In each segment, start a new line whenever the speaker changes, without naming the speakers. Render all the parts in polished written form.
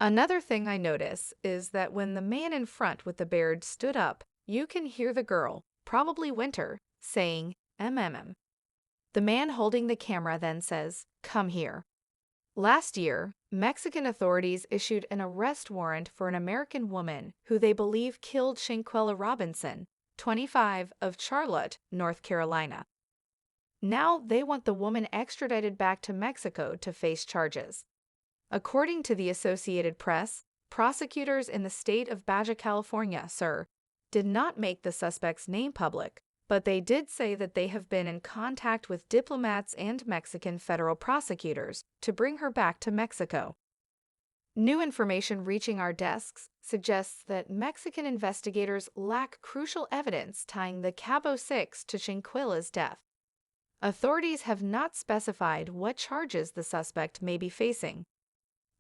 Another thing I notice is that when the man in front with the beard stood up, you can hear the girl, probably Winter, saying, "MMM." The man holding the camera then says, "Come here." Last year, Mexican authorities issued an arrest warrant for an American woman who they believe killed Shanquella Robinson, 25, of Charlotte, North Carolina. Now they want the woman extradited back to Mexico to face charges. According to the Associated Press, prosecutors in the state of Baja California, did not make the suspect's name public, but they did say that they have been in contact with diplomats and Mexican federal prosecutors to bring her back to Mexico. New information reaching our desks suggests that Mexican investigators lack crucial evidence tying the Cabo Six to Shanquella's death. Authorities have not specified what charges the suspect may be facing.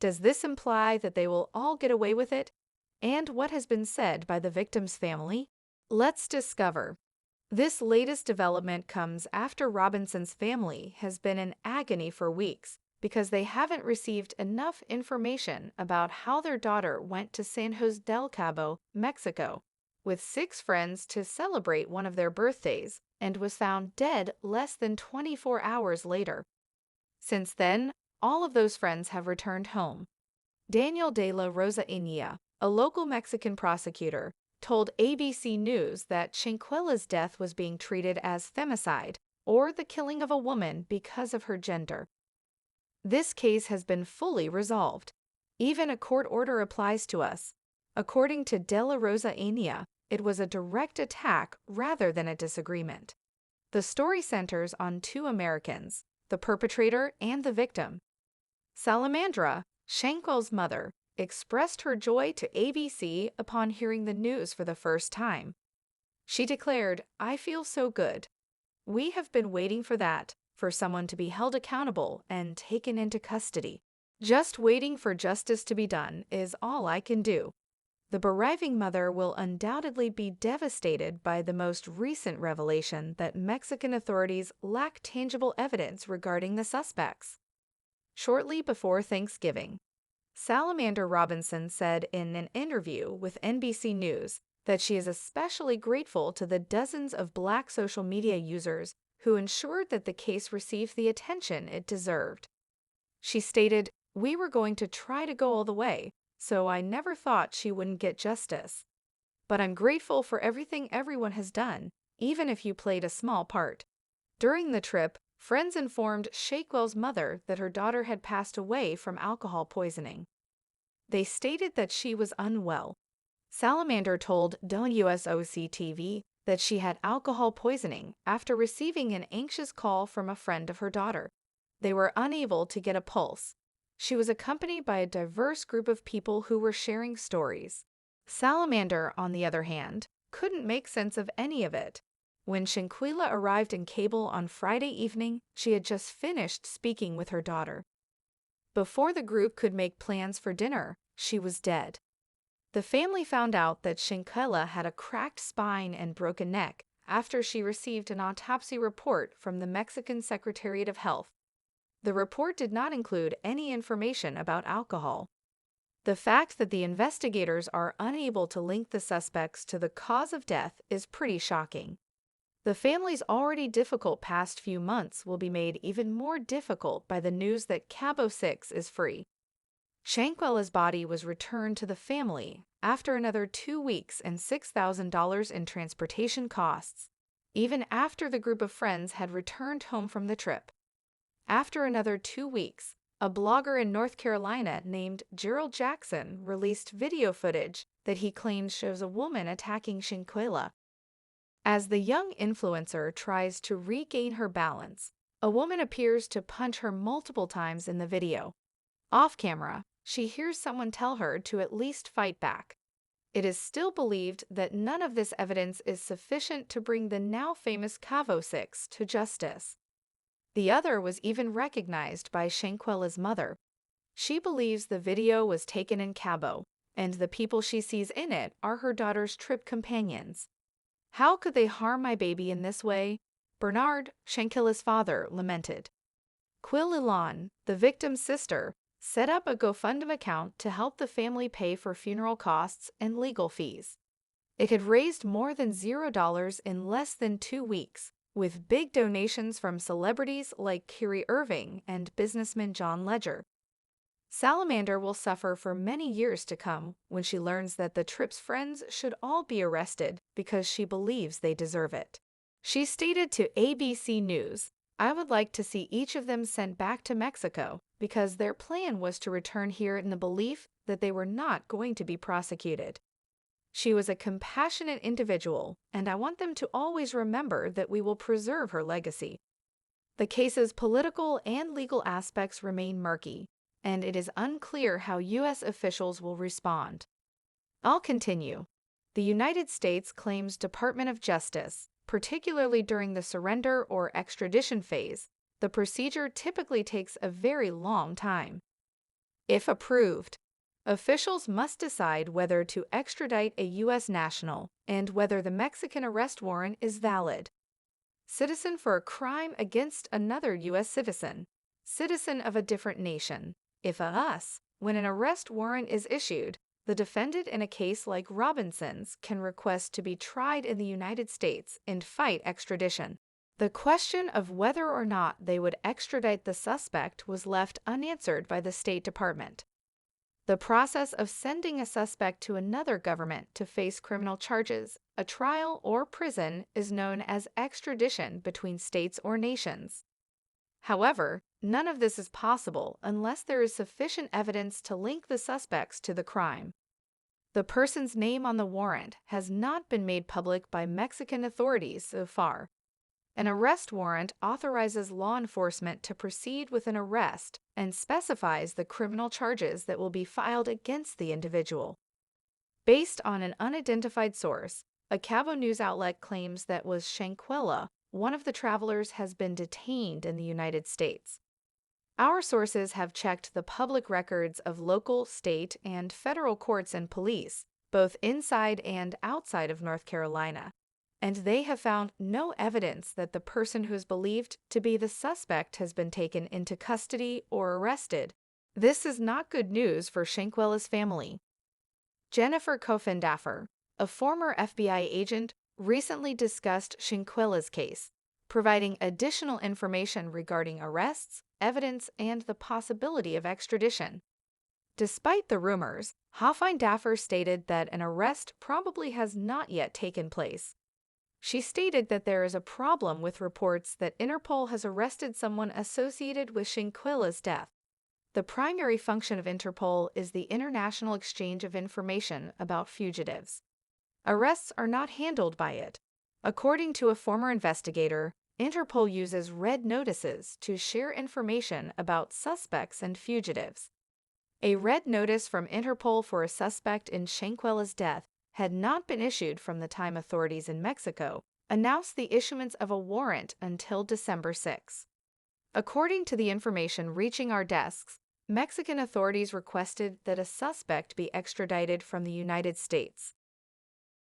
Does this imply that they will all get away with it? And what has been said by the victim's family? Let's discover. This latest development comes after Robinson's family has been in agony for weeks because they haven't received enough information about how their daughter went to San Jose del Cabo, Mexico, with 6 friends to celebrate one of their birthdays and was found dead less than 24 hours later. Since then, all of those friends have returned home. Daniel de la Rosa, a local Mexican prosecutor, told ABC News that Shanquella's death was being treated as femicide, or the killing of a woman because of her gender. This case has been fully resolved. Even a court order applies to us. According to de la Rosa, it was a direct attack rather than a disagreement. The story centers on 2 Americans, the perpetrator and the victim. Salamandra, Shanquella's mother, expressed her joy to ABC upon hearing the news for the first time. She declared, "I feel so good. We have been waiting for that, for someone to be held accountable and taken into custody. Just waiting for justice to be done is all I can do." The bereaving mother will undoubtedly be devastated by the most recent revelation that Mexican authorities lack tangible evidence regarding the suspects. Shortly before Thanksgiving, Salamander Robinson said in an interview with NBC News that she is especially grateful to the dozens of Black social media users who ensured that the case received the attention it deserved. She stated, "We were going to try to go all the way, so I never thought she wouldn't get justice. But I'm grateful for everything everyone has done, even if you played a small part." During the trip, friends informed Shanquella's mother that her daughter had passed away from alcohol poisoning. They stated that she was unwell. Salamander told WSOC-TV that she had alcohol poisoning after receiving an anxious call from a friend of her daughter. They were unable to get a pulse. She was accompanied by a diverse group of people who were sharing stories. Salamander, on the other hand, couldn't make sense of any of it. When Shanquella arrived in Cable on Friday evening, she had just finished speaking with her daughter. Before the group could make plans for dinner, she was dead. The family found out that Shanquella had a cracked spine and broken neck after she received an autopsy report from the Mexican Secretariat of Health. The report did not include any information about alcohol. The fact that the investigators are unable to link the suspects to the cause of death is pretty shocking. The family's already difficult past few months will be made even more difficult by the news that Cabo Six is free. Shanquella's body was returned to the family after another 2 weeks and $6,000 in transportation costs, even after the group of friends had returned home from the trip. After another 2 weeks, a blogger in North Carolina named Gerald Jackson released video footage that he claims shows a woman attacking Shanquella. As the young influencer tries to regain her balance, a woman appears to punch her multiple times in the video. Off camera, she hears someone tell her to at least fight back. It is still believed that none of this evidence is sufficient to bring the now famous Cabo Six to justice. The other was even recognized by Shanquella's mother. She believes the video was taken in Cabo, and the people she sees in it are her daughter's trip companions. "How could they harm my baby in this way?" Bernard, Shanquella's father, lamented. Quill Ilan, the victim's sister, set up a GoFundMe account to help the family pay for funeral costs and legal fees. It had raised more than $0 in less than 2 weeks, with big donations from celebrities like Kyrie Irving and businessman John Ledger. Salamander will suffer for many years to come when she learns that the trip's friends should all be arrested because she believes they deserve it. She stated to ABC News, "I would like to see each of them sent back to Mexico because their plan was to return here in the belief that they were not going to be prosecuted. She was a compassionate individual, and I want them to always remember that we will preserve her legacy." The case's political and legal aspects remain murky, and it is unclear how U.S. officials will respond. I'll continue. The United States claims Department of Justice, particularly during the surrender or extradition phase, the procedure typically takes a very long time. If approved, officials must decide whether to extradite a U.S. national and whether the Mexican arrest warrant is valid. Citizen for a crime against another U.S. citizen, citizen of a different nation. If a us, when an arrest warrant is issued, the defendant in a case like Robinsons can request to be tried in the United States and fight extradition. The question of whether or not they would extradite the suspect was left unanswered by the State Department. The process of sending a suspect to another government to face criminal charges, a trial, or prison is known as extradition between states or nations. However, none of this is possible unless there is sufficient evidence to link the suspects to the crime. The person's name on the warrant has not been made public by Mexican authorities so far. An arrest warrant authorizes law enforcement to proceed with an arrest and specifies the criminal charges that will be filed against the individual. Based on an unidentified source, a Cabo News outlet claims that was Shanquella, one of the travelers, has been detained in the United States. Our sources have checked the public records of local, state, and federal courts and police, both inside and outside of North Carolina, and they have found no evidence that the person who is believed to be the suspect has been taken into custody or arrested. This is not good news for Shanquella's family. Jennifer Coffin-Daffer, a former FBI agent, recently discussed Shanquella's case, providing additional information regarding arrests, evidence, and the possibility of extradition. Despite the rumors, Coffin-Daffer stated that an arrest probably has not yet taken place. She stated that there is a problem with reports that Interpol has arrested someone associated with Shanquella's death. The primary function of Interpol is the international exchange of information about fugitives. Arrests are not handled by it. According to a former investigator, Interpol uses red notices to share information about suspects and fugitives. A red notice from Interpol for a suspect in Shanquella's death had not been issued from the time authorities in Mexico announced the issuance of a warrant until December 6. According to the information reaching our desks, Mexican authorities requested that a suspect be extradited from the United States.